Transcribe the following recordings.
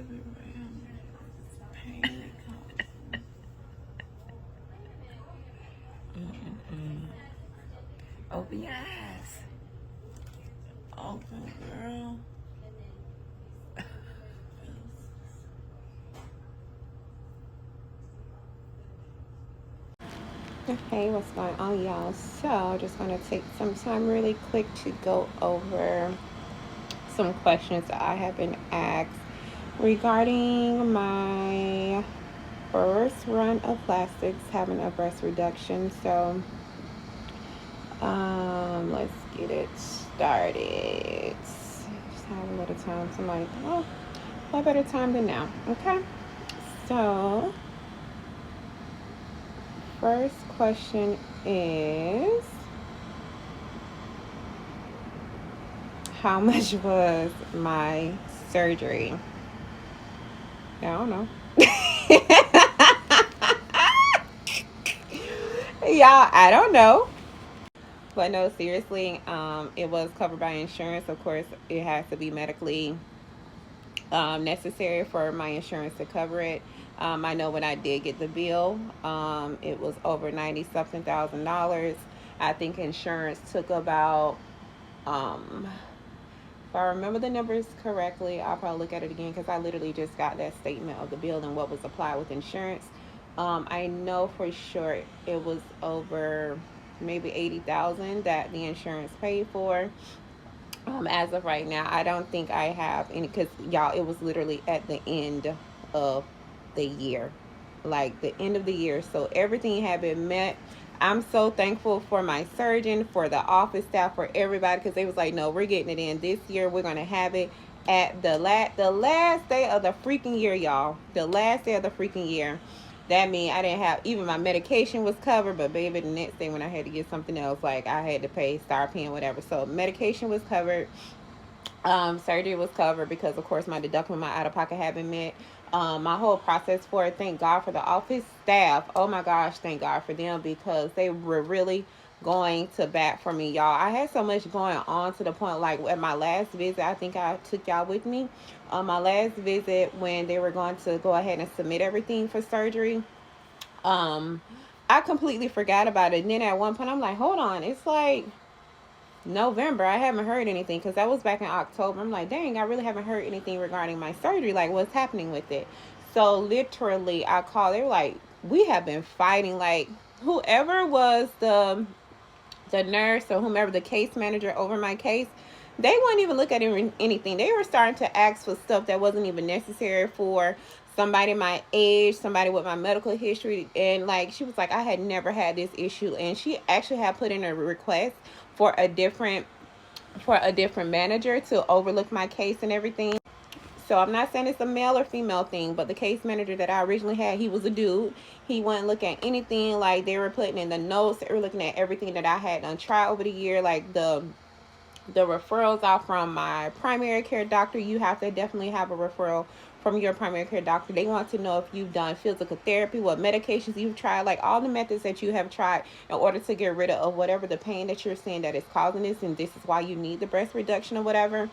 everywhere. Pain Open your eyes. Open, girl. Okay, what's going on, y'all? So, just going to take some time really quick to go over some questions that I have been asked regarding my first run of plastics having a breast reduction. So, let's get it started. Just have a little time. Somebody, oh, what better time than now? Okay, so first question is, how much was my surgery? I don't know. Y'all, I don't know. But no, seriously, it was covered by insurance. Of course, it has to be medically necessary for my insurance to cover it. I know when I did get the bill, it was over 90 something $1,000. I think insurance took about, if I remember the numbers correctly, I'll probably look at it again because I literally just got that statement of the bill and what was applied with insurance. I know for sure it was over maybe 80,000 that the insurance paid for. As of right now, I don't think I have any, because y'all, it was literally at the end of the year, like the end of the year. So everything had been met. I'm so thankful for my surgeon, for the office staff, for everybody, because they was like, no, we're getting it in this year. We're going to have it at the last day of the freaking year, y'all. The last day of the freaking year. That means I didn't have, even my medication was covered, but baby, the next day when I had to get something else, like I had to pay, start paying, whatever. So medication was covered. Surgery was covered because, of course, my deductible, my out of pocket had been met. My whole process for it, thank God for the office staff. Oh my gosh, thank God for them, because they were really going to bat for me, y'all. I had so much going on to the point, like at my last visit, I think I took y'all with me. My last visit, when they were going to go ahead and submit everything for surgery, I completely forgot about it. And then at one point, I'm like, hold on, it's like November. I haven't heard anything, because that was back in October. I'm like, dang, I really haven't heard anything regarding my surgery. Like, what's happening with it? So literally, I called. They were like, we have been fighting. Like, whoever was the nurse or whomever, the case manager over my case, they wouldn't even look at anything. They were starting to ask for stuff that wasn't even necessary for somebody my age, somebody with my medical history. And like, she was like, I had never had this issue. And she actually had put in a request for a different manager to overlook my case and everything. So I'm not saying it's a male or female thing, but the case manager that I originally had, he was a dude. He wouldn't look at anything. Like, they were putting in the notes, they were looking at everything that I had done try over the year, like the referrals out from my primary care doctor. You have to definitely have a referral from your primary care doctor. They want to know if you've done physical therapy, what medications you've tried, like all the methods that you have tried in order to get rid of whatever the pain that you're seeing that is causing this, and this is why you need the breast reduction or whatever.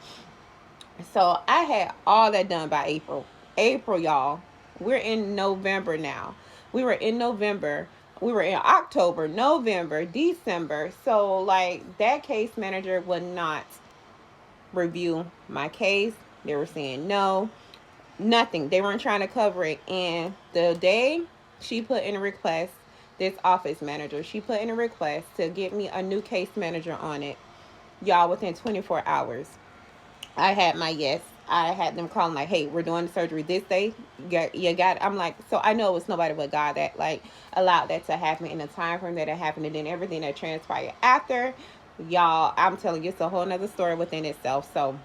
So I had all that done by April. April, y'all. We're in November now. We were in November. We were in October, November, December. So, like, that case manager would not review my case. They were saying no, nothing. They weren't trying to cover it. And the day she put in a request, this office manager, she put in a request to get me a new case manager on it. Y'all, within 24 hours, I had my yes. I had them calling like, hey, we're doing the surgery this day. You got it. I'm like, so I know it was nobody but God that like allowed that to happen in the time frame that it happened, and then everything that transpired after. Y'all, I'm telling you, it's a whole nother story within itself. So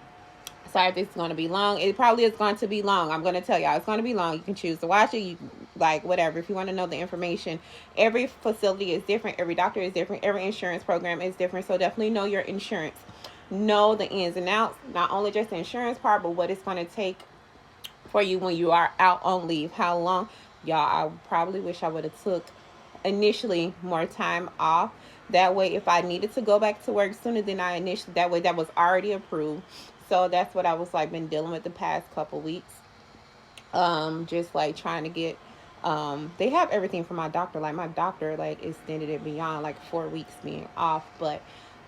sorry if this is going to be long. It probably is going to be long. I'm going to tell y'all, it's going to be long. You can choose to watch it. You like whatever. If you want to know the information, every facility is different. Every doctor is different. Every insurance program is different. So definitely know your insurance. Know the ins and outs, not only just the insurance part, but what it's going to take for you when you are out on leave. How long? Y'all, I probably wish I would have took initially more time off. That way, if I needed to go back to work sooner than I initially, that way that was already approved. So that's what I was like been dealing with the past couple weeks. Just like trying to get, they have everything from my doctor. Like my doctor like extended it beyond like 4 weeks being off. But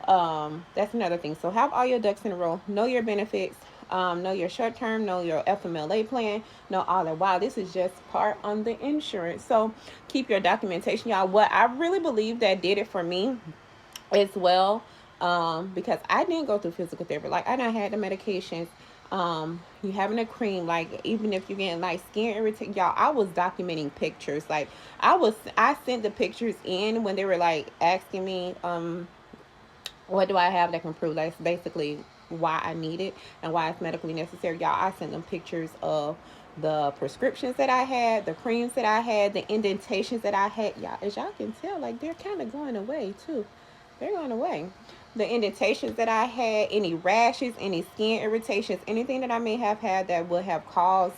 that's another thing. So have all your ducks in a row. Know your benefits. Know your short term. Know your FMLA plan. Know all that. Wow, this is just part on the insurance. So keep your documentation, y'all. What I really believe that did it for me as well, because I didn't go through physical therapy. Like I done had the medications. You having a cream, like even if you're getting like skin irritation, y'all, I was documenting pictures. Like I sent the pictures in when they were like asking me, what do I have that can prove that's basically why I need it and why it's medically necessary. Y'all, I sent them pictures of the prescriptions that I had, the creams that I had, the indentations that I had. Y'all, as y'all can tell, like they're kind of going away too. They're going away. The indentations that I had, any rashes, any skin irritations, anything that I may have had that would have caused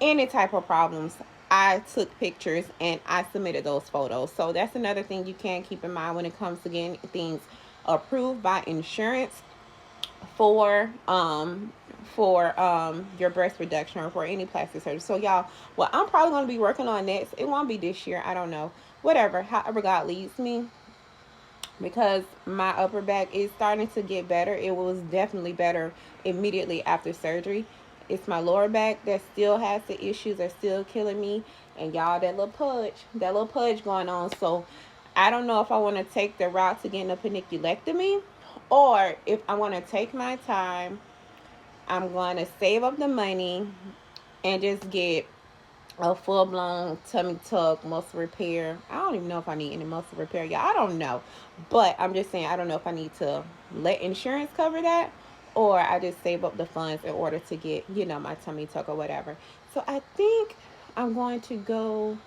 any type of problems, I took pictures and I submitted those photos. So that's another thing you can keep in mind when it comes to getting things approved by insurance for your breast reduction or for any plastic surgery. So y'all, well, I'm probably going to be working on next. It won't be this year. I don't know. Whatever. However God leads me, because my upper back is starting to get better. It was definitely better immediately after surgery. It's my lower back that still has the issues, are still killing me. And y'all, that little pudge going on. So I don't know if I want to take the route to getting a paniculectomy, or if I want to take my time. I'm going to save up the money and just get a full blown tummy tuck muscle repair. I don't even know if I need any muscle repair. Yeah, I don't know. But I'm just saying, I don't know if I need to let insurance cover that, or I just save up the funds in order to get, my tummy tuck or whatever. So I think I'm going to go,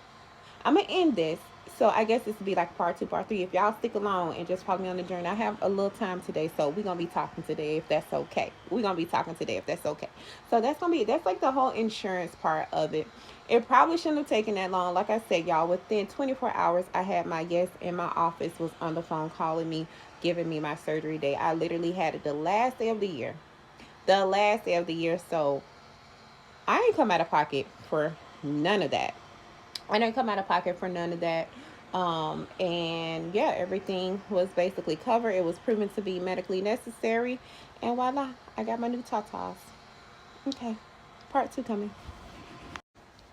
I'm going to end this. So I guess this will be like part 2, part 3. If y'all stick along and just follow me on the journey, I have a little time today. So we're going to be talking today if that's okay. We're going to be talking today if that's okay. So that's like the whole insurance part of it. It probably shouldn't have taken that long. Like I said, y'all, within 24 hours, I had my guest in my office was on the phone calling me, giving me my surgery day. I literally had it the last day of the year. The last day of the year. So I ain't come out of pocket for none of that. I didn't come out of pocket for none of that. And yeah, everything was basically covered. It was proven to be medically necessary. And voila, I got my new tatas. Okay, part 2 coming.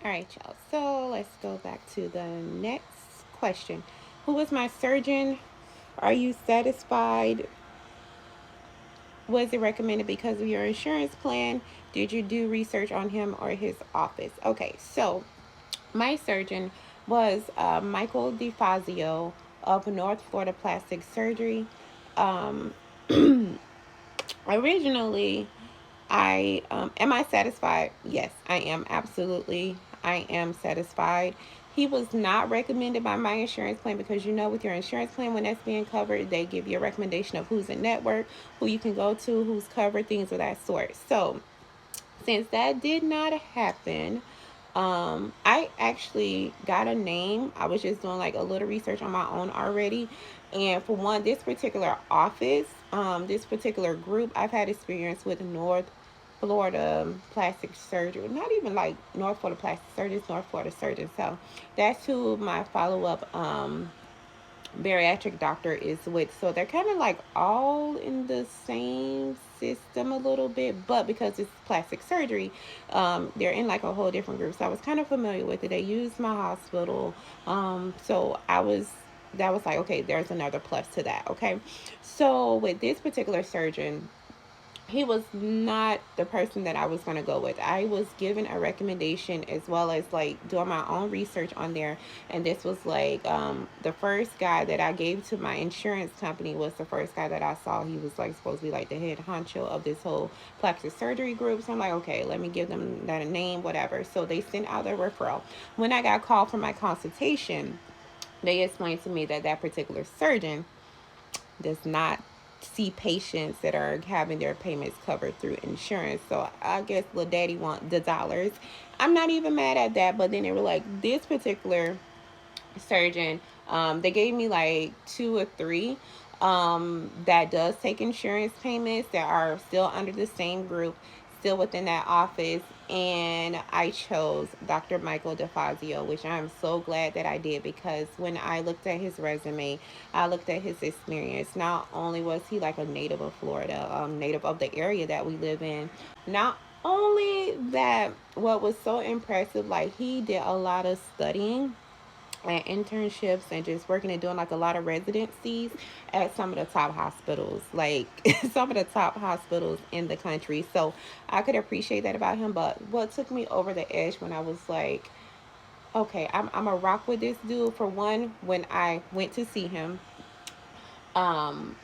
All right, y'all. So let's go back to the next question. Who was my surgeon? Are you satisfied? Was it recommended because of your insurance plan? Did you do research on him or his office? Okay, so my surgeon was Michael DeFazio of North Florida Plastic Surgery. Um, Originally, am I satisfied? Yes, I am. Absolutely, I am satisfied. He was not recommended by my insurance plan because with your insurance plan, when that's being covered, they give you a recommendation of who's in network, who you can go to, who's covered, things of that sort. So since that did not happen, I actually got a name. I was just doing like a little research on my own already. And for one, this particular office, this particular group, I've had experience with North Florida plastic surgery. Not even like North Florida plastic surgeons, North Florida surgeons. So that's who my follow up bariatric doctor is with. So they're kind of like all in the same system a little bit, but because it's plastic surgery, they're in like a whole different group. So I was kind of familiar with it. They used my hospital. So that was like, okay, there's another plus to that. Okay. So with this particular surgeon, he was not the person that I was going to go with. I was given a recommendation as well as like doing my own research on there. And this was like the first guy that I gave to my insurance company was the first guy that I saw. He was like supposed to be like the head honcho of this whole plastic surgery group. So I'm like, okay, let me give them that a name, whatever. So they sent out their referral. When I got called for my consultation, they explained to me that that particular surgeon does not see patients that are having their payments covered through insurance. So I guess little daddy want the dollars. I'm not even mad at that. But then they were like, this particular surgeon, they gave me like 2 or 3 that does take insurance payments that are still under the same group. still within that office, and I chose Dr. Michael DeFazio, which I'm so glad that I did, because when I looked at his resume, I looked at his experience. Not only was he like a native of Florida, native of the area that we live in, not only that, what was so impressive, like he did a lot of studying and internships and just working and doing like a lot of residencies at some of the top hospitals, like some of the top hospitals in the country. So I could appreciate that about him. But what took me over the edge when I was like, okay, I'm a rock with this dude. For one, when I went to see him, um,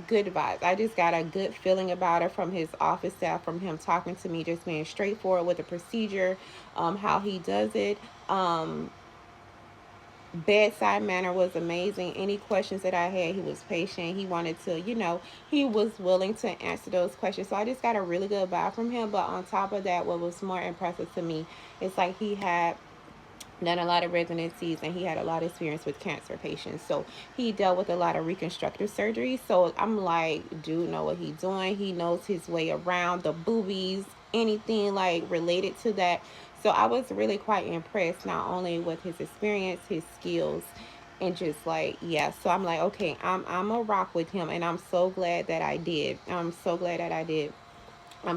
good vibes. I just got a good feeling about it from his office staff, from him talking to me, just being straightforward with the procedure, how he does it. Bedside manner was amazing. Any questions that I had, he was patient. He wanted to, he was willing to answer those questions. So I just got a really good vibe from him. But on top of that, what was more impressive to me is like he had done a lot of residencies and he had a lot of experience with cancer patients. So he dealt with a lot of reconstructive surgery. So I'm like, dude know what he's doing. He knows his way around the boobies, anything like related to that. So I was really quite impressed, not only with his experience, his skills, and just like, yeah. So I'm like, okay, I'm a rock with him, and I'm so glad that I did. I'm so glad that I did.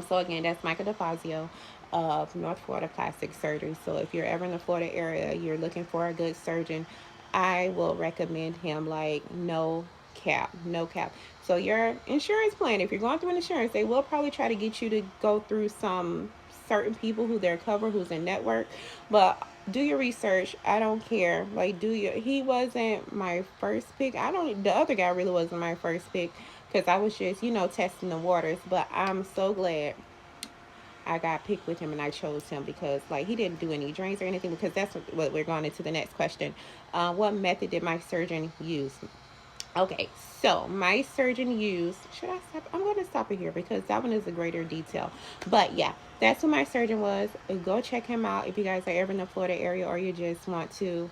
So again, that's Michael DeFazio of North Florida Plastic Surgery. So if you're ever in the Florida area, you're looking for a good surgeon, I will recommend him like no cap, no cap. So your insurance plan, if you're going through an insurance, they will probably try to get you to go through some certain people who they're covered, who's in network, but do your research. I don't care. Like, he wasn't my first pick. The other guy really wasn't my first pick, because I was just, testing the waters. But I'm so glad I got picked with him and I chose him, because like he didn't do any drinks or anything, because that's what we're going into the next question. What method did my surgeon use? Okay, so my surgeon used, should I stop? I'm going to stop it here because that one is a greater detail. But yeah, that's who my surgeon was. Go check him out if you guys are ever in the Florida area, or you just want to,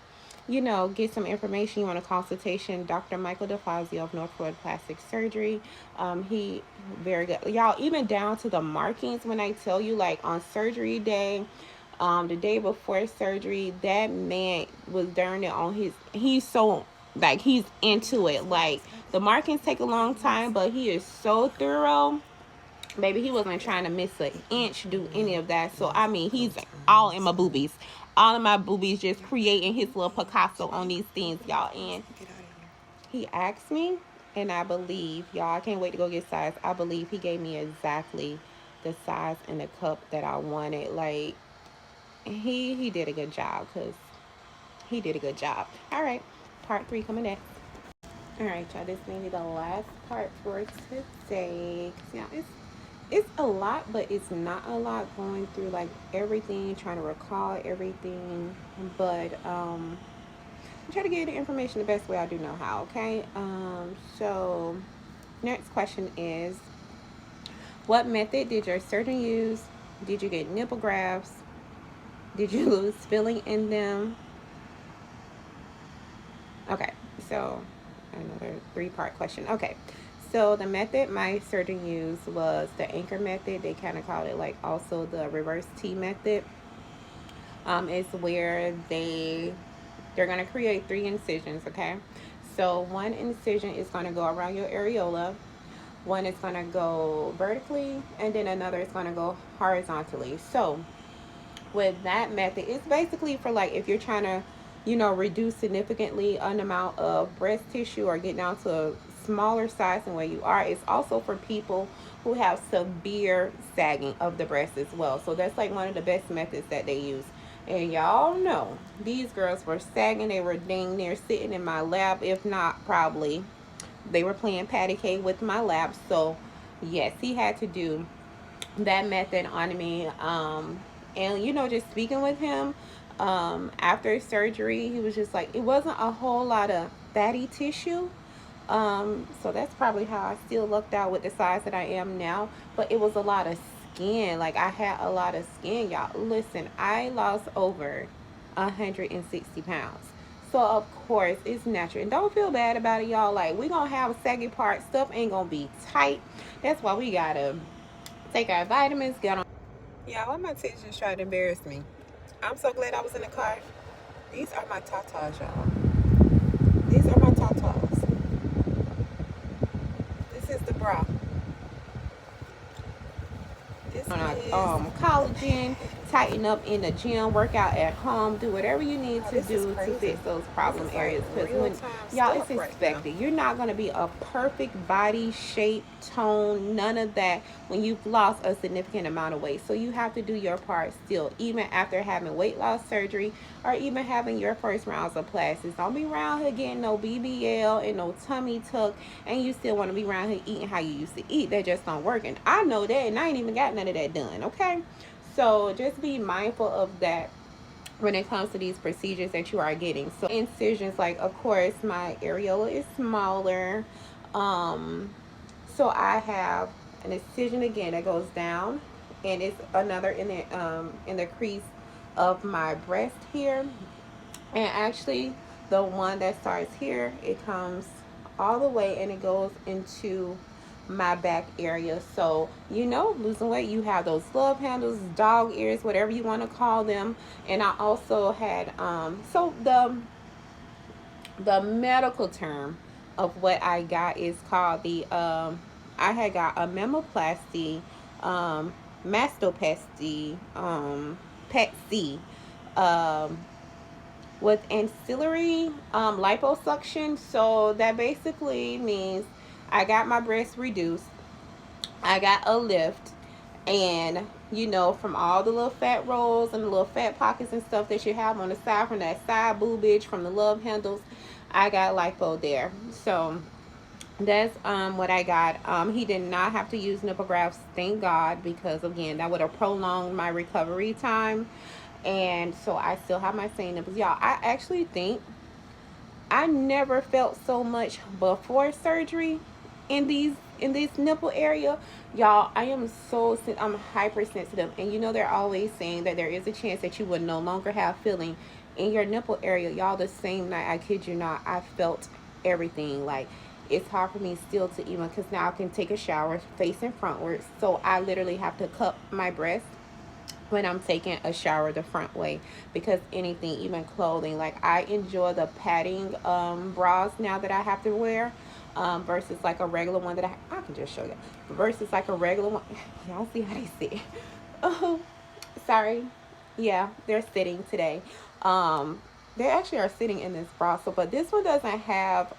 get some information. You want a consultation. Dr. Michael DeFazio of North Florida Plastic Surgery. He very good. Y'all, even down to the markings, when I tell you, like on surgery day, the day before surgery, that man was darn it on he's so, like, he's into it. Like, the markings take a long time, but he is so thorough. Baby, he wasn't trying to miss an inch, do any of that. So, I mean, he's all in my boobies. All of my boobies, just creating his little Picasso on these things, y'all. And he asked me, and I believe, y'all, I can't wait to go get size. I believe he gave me exactly the size and the cup that I wanted. Like, he did a good job, because he did a good job. All right, part 3 coming next. All right, y'all, this may be the last part for today. Yeah, it's a lot, but it's not a lot, going through like everything, trying to recall everything. But I try to get the information the best way I do know how. Okay. So next question is, what method did your surgeon use? Did you get nipple grafts? Did you lose filling in them? Okay, so another 3-part question. Okay, so the method my surgeon used was the anchor method. They kind of called it like also the reverse T method. It's where they're gonna create 3 incisions. Okay, so one incision is gonna go around your areola. One is gonna go vertically, and then another is gonna go horizontally. So with that method, it's basically for like if you're trying to, reduce significantly an amount of breast tissue, or get down to a smaller size than where you are. It's also for people who have severe sagging of the breast as well. So that's like one of the best methods that they use. And y'all know these girls were sagging. They were dang near sitting in my lap, if not probably they were playing patty cake with my lap. So yes, he had to do that method on me. And just speaking with him after surgery, he was just like, it wasn't a whole lot of fatty tissue. So that's probably how I still looked out with the size that I am now. But it was a lot of skin. Like, I had a lot of skin, y'all. Listen, I lost over 160 pounds. So of course it's natural, and don't feel bad about it, y'all. Like, we gonna have saggy parts. Stuff ain't gonna be tight. That's why we gotta take our vitamins, get on Yeah, why my tits just tried to embarrass me? I'm so glad I was in the car. These are my tatas, y'all. These are my tatas. This is the bra. This is collagen, tighten up in the gym, work out at home, do whatever you need to do to fix those problem areas. Because when y'all, it's expected. You're not gonna be a perfect body shape, tone, none of that when you've lost a significant amount of weight. So you have to do your part still, even after having weight loss surgery or even having your first rounds of plastics. Don't be around here getting no BBL and no tummy tuck, and you still want to be around here eating how you used to eat. That just don't work. And I know that, and I ain't even got none of that done, okay? So just be mindful of that when it comes to these procedures that you are getting. So incisions, like of course my areola is smaller. Um, so I have an incision again that goes down, and it's another in the crease of my breast here. And actually, the one that starts here, it comes all the way and it goes into my back area. So, you know, losing weight, you have those love handles, dog ears, whatever you want to call them. And I also had, so the medical term of what I got is called I had got a mammoplasty, mastoplasty, PET C, um, with ancillary liposuction. So that basically means I got my breasts reduced, I got a lift, and you know, from all the little fat rolls and the little fat pockets and stuff that you have on the side from that side boobage from the love handles, I got lipo there. So that's what I got. He did not have to use nipple grafts, thank God, because again that would have prolonged my recovery time. And so I still have my same nipples. Y'all, I actually think I never felt so much before surgery in this nipple area. Y'all, I am I'm hypersensitive, and you know they're always saying that there is a chance that you would no longer have feeling in your nipple area. Y'all, the same night, I kid you not, I felt everything. Like, it's hard for me still to even, because now I can take a shower facing frontwards, so I literally have to cup my breast when I'm taking a shower the front way, because anything, even clothing, like I enjoy the padding bras now that I have to wear, versus like a regular one that I can just show you, versus like a regular one. Y'all see how they sit? Oh, sorry. Yeah, they're sitting today. They actually are sitting in this bra. So, but this one doesn't have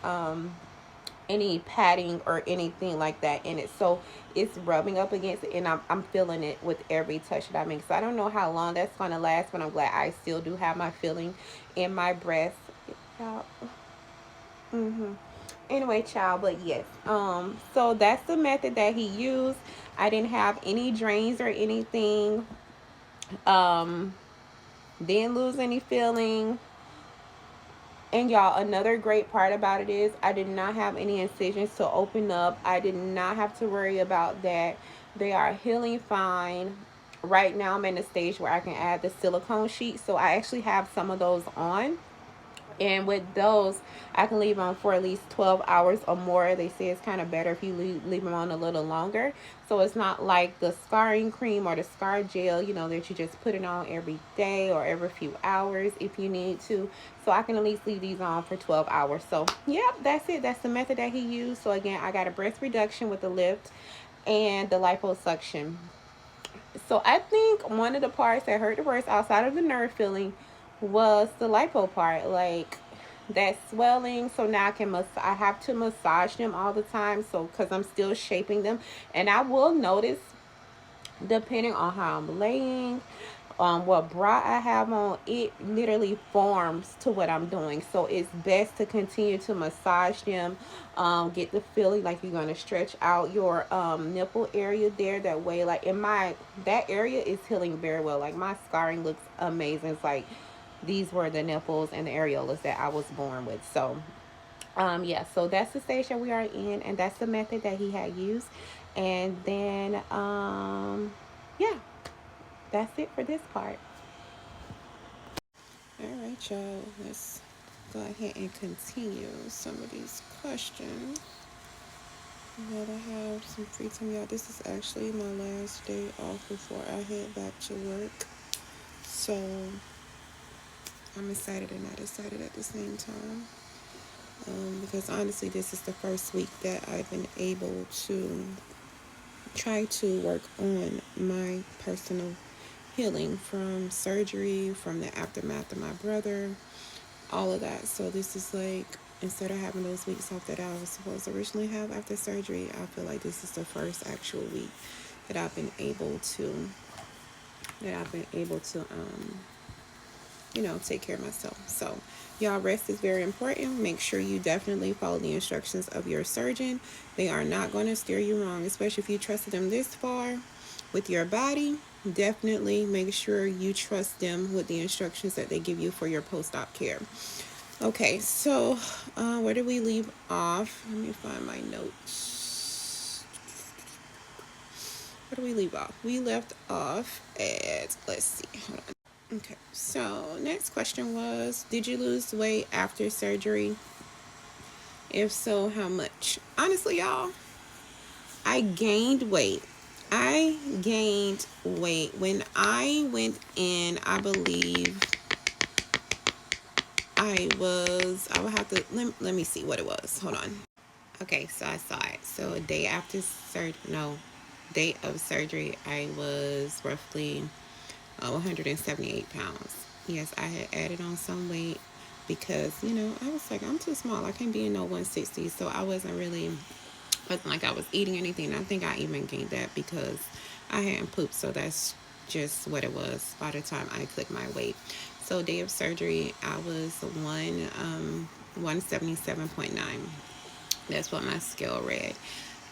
any padding or anything like that in it, so it's rubbing up against it, and I'm feeling it with every touch that I make. So I don't know how long that's going to last, but I'm glad I still do have my feeling in my breast. Mm-hmm. Anyway, child, but yes, so that's the method that he used. I didn't have any drains or anything, um didn't lose any feeling. And y'all, another great part about it is I did not have any incisions to open up. I did not have to worry about that. They are healing fine. Right now I'm in a stage where I can add the silicone sheet. So I actually have some of those on. And with those, I can leave on for at least 12 hours or more. They say it's kind of better if you leave them on a little longer. So it's not like the scarring cream or the scar gel, you know, that you just put it on every day or every few hours if you need to. So I can at least leave these on for 12 hours. So, yeah, that's it. That's the method that he used. So, again, I got a breast reduction with the lift and the liposuction. So I think one of the parts that hurt the worst outside of the nerve feeling was the lipo part, like that swelling. So now I have to massage them all the time, so because I'm still shaping them. And I will notice, depending on how I'm laying, what bra I have on, it literally forms to what I'm doing. So it's best to continue to massage them, get the feeling like you're going to stretch out your nipple area there. That way, like that area is healing very well. Like my scarring looks amazing. It's like these were the nipples and the areolas that I was born with. So yeah, so that's the stage that we are in, and that's the method that he had used. And then yeah, that's it for this part. All right, y'all, let's go ahead and continue some of these questions. But I have some free time, y'all. This is actually my last day off before I head back to work. So I'm excited and not excited at the same time. Because honestly, this is the first week that I've been able to try to work on my personal healing from surgery, from the aftermath of my brother, all of that. So this is like, instead of having those weeks off that I was supposed to originally have after surgery, I feel like this is the first actual week that I've been able to take care of myself. So y'all, rest is very important. Make sure you definitely follow the instructions of your surgeon. They are not going to steer you wrong, especially if you trusted them this far with your body. Definitely make sure you trust them with the instructions that they give you for your post-op care. Okay, so where did we leave off? Let me find my notes. Where did we leave off? We left off at, let's see, hold on. Okay, so next question was, did you lose weight after surgery? If so, how much? Honestly, y'all, I gained weight. I gained weight when I went in. I believe I would have to, let me see what it was. Hold on. Okay, so I saw it. So a day after day of surgery, I was roughly 178 pounds. Yes, I had added on some weight because, I was like, I'm too small. I can't be in no 160. So I wasn't like I was eating anything. I think I even gained that because I hadn't pooped. So that's just what it was by the time I clicked my weight. So day of surgery, I was 177.9. That's what my scale read.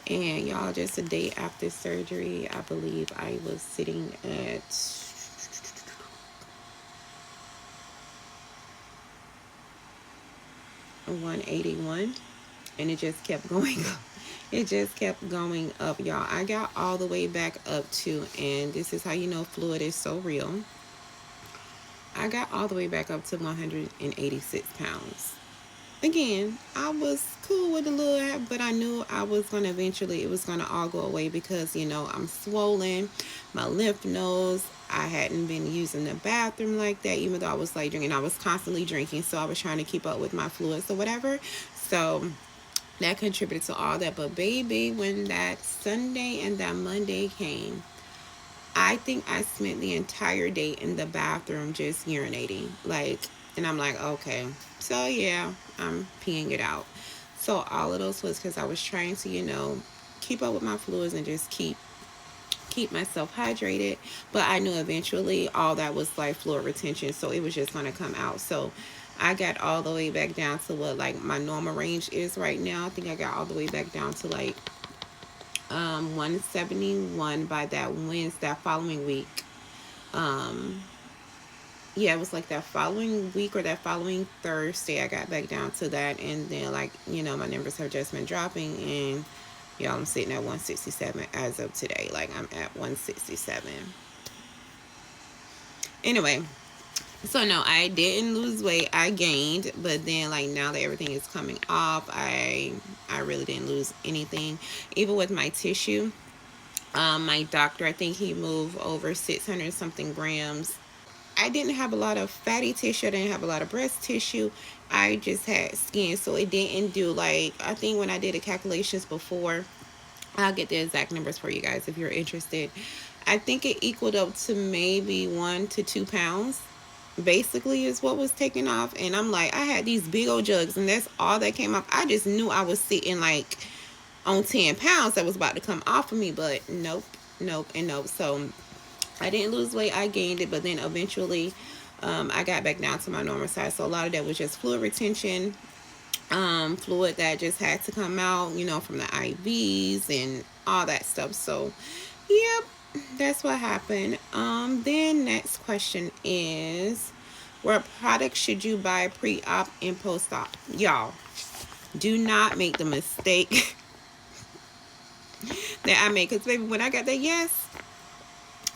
And y'all, just a day after surgery, I believe I was sitting at 181, and it just kept going up. It just kept going up, y'all. I got all the way back up to, and this is how you know fluid is so real, I got all the way back up to 186 pounds. Again, I was cool with the little, but I knew I was going to eventually, it was going to all go away because, I'm swollen, my lymph nodes. I hadn't been using the bathroom like that, even though I was like drinking. I was constantly drinking, so I was trying to keep up with my fluids or whatever. So that contributed to all that. But baby, when that Sunday and that Monday came, I think I spent the entire day in the bathroom just urinating. And I'm like, okay, so yeah, I'm peeing it out. So all of those was because I was trying to, keep up with my fluids and just keep myself hydrated. But I knew eventually all that was like fluid retention, so it was just going to come out. So I got all the way back down to what like my normal range is right now. I think I got all the way back down to like 171 by that following week. Yeah, it was like that following week or that following Thursday I got back down to that. And then my numbers have just been dropping, and y'all, I'm sitting at 167 as of today. Like, I'm at 167. Anyway, so no, I didn't lose weight. I gained, but then now that everything is coming off, I really didn't lose anything. Even with my tissue, my doctor, I think he moved over 600 something grams. I didn't have a lot of fatty tissue. I didn't have a lot of breast tissue. I just had skin, so it didn't do I think when I did the calculations before, I'll get the exact numbers for you guys if you're interested. I think it equaled up to maybe 1 to 2 pounds, basically, is what was taken off. And I'm like, I had these big old jugs, and that's all that came off. I just knew I was sitting on 10 pounds that was about to come off of me, but nope. So I didn't lose weight. I gained it, but then eventually I got back down to my normal size. So a lot of that was just fluid retention, fluid that just had to come out, from the IVs and all that stuff. So, yep, that's what happened. Then next question is, what products should you buy pre-op and post-op? Y'all, do not make the mistake that I made. Because, baby, when I got that yes,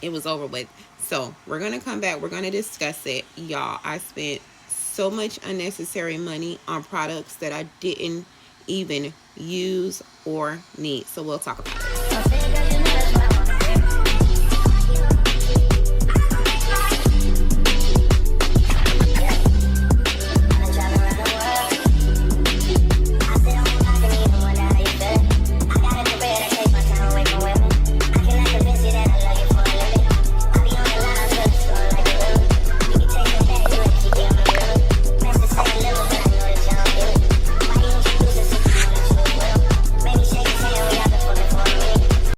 it was over with. So we're going to come back. We're going to discuss it. Y'all, I spent so much unnecessary money on products that I didn't even use or need. So we'll talk about it.